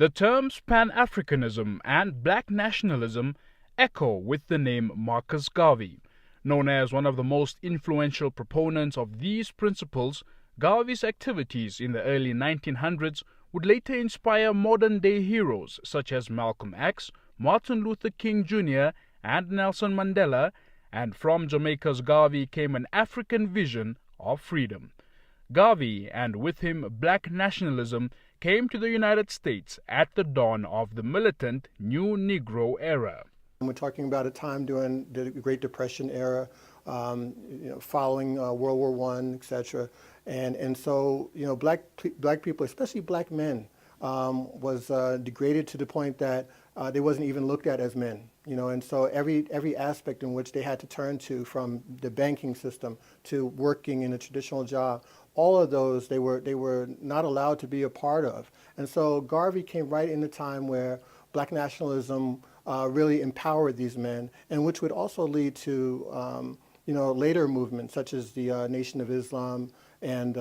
The terms Pan-Africanism and Black nationalism echo with the name Marcus Garvey. Known as one of the most influential proponents of these principles, Garvey's activities in the early 1900s would later inspire modern-day heroes such as Malcolm X, Martin Luther King Jr., and Nelson Mandela, and from Jamaica's Garvey came an African vision of freedom. Garvey, and with him Black nationalism, came to the United States at the dawn of the militant New Negro era. We're talking about a time during the Great Depression era, following World War I, etc. And so, black people, especially black men, was degraded to the point that they wasn't even looked at as men. And so every aspect in which they had to turn to, from the banking system to working in a traditional job, all of those they were not allowed to be a part of. And so Garvey came right in the time where Black nationalism really empowered these men, and which would also lead to later movements such as the Nation of Islam and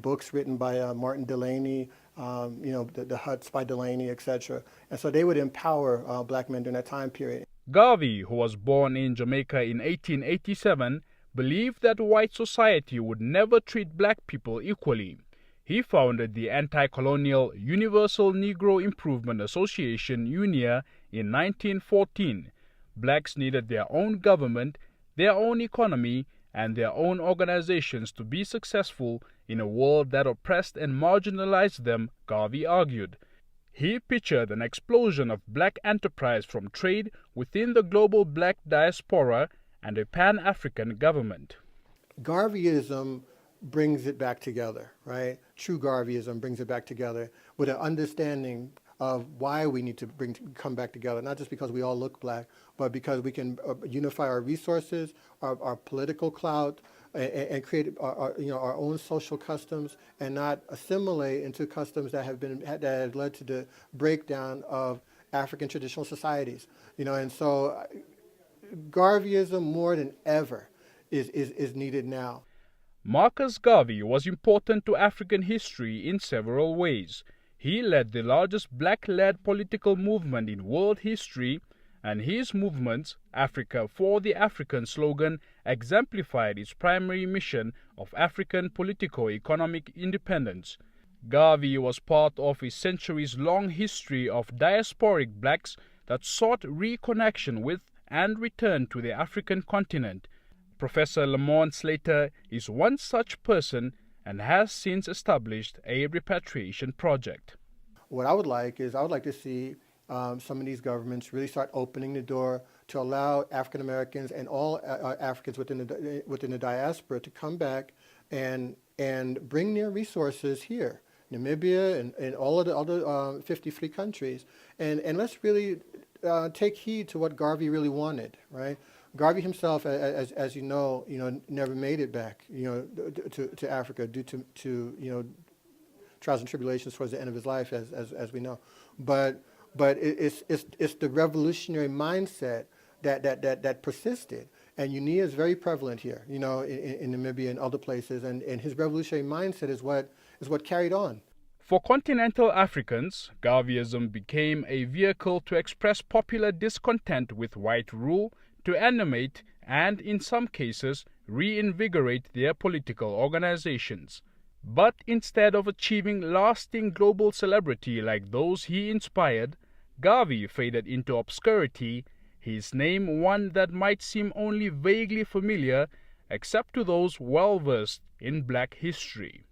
books written by Martin Delany, the Huts by Delany, etc. And so they would empower black men during that time period. Garvey, who was born in Jamaica in 1887, believed that white society would never treat black people equally. He founded the anti-colonial Universal Negro Improvement Association, UNIA, in 1914. Blacks needed their own government, their own economy, and their own organizations to be successful in a world that oppressed and marginalized them, Garvey argued. He pictured an explosion of black enterprise from trade within the global black diaspora and a Pan-African government. Garveyism brings it back together, right? True Garveyism brings it back together with an understanding of why we need to come back together, not just because we all look black, but because we can unify our resources, our political clout, and create our own social customs, and not assimilate into customs that have led to the breakdown of African traditional societies. And so Garveyism more than ever is needed now. Marcus Garvey was important to African history in several ways. He led the largest black-led political movement in world history, and his movement's Africa for the African slogan exemplified its primary mission of African politico-economic independence. Garvey was part of a centuries-long history of diasporic blacks that sought reconnection with and return to the African continent. Professor Lamont Slater is one such person and has since established a repatriation project. What I would like to see some of these governments really start opening the door to allow African Americans and all Africans within the diaspora to come back and bring their resources here, Namibia and all of the other 53 countries, and let's really take heed to what Garvey really wanted, right? Garvey himself, as you know, never made it back, to Africa due to trials and tribulations towards the end of his life, as we know. But it's the revolutionary mindset that persisted, and UNIA is very prevalent here, in Namibia and other places, and his revolutionary mindset is what carried on. For continental Africans, Garveyism became a vehicle to express popular discontent with white rule, to animate and, in some cases, reinvigorate their political organizations. But instead of achieving lasting global celebrity like those he inspired, Garvey faded into obscurity, his name one that might seem only vaguely familiar except to those well-versed in black history.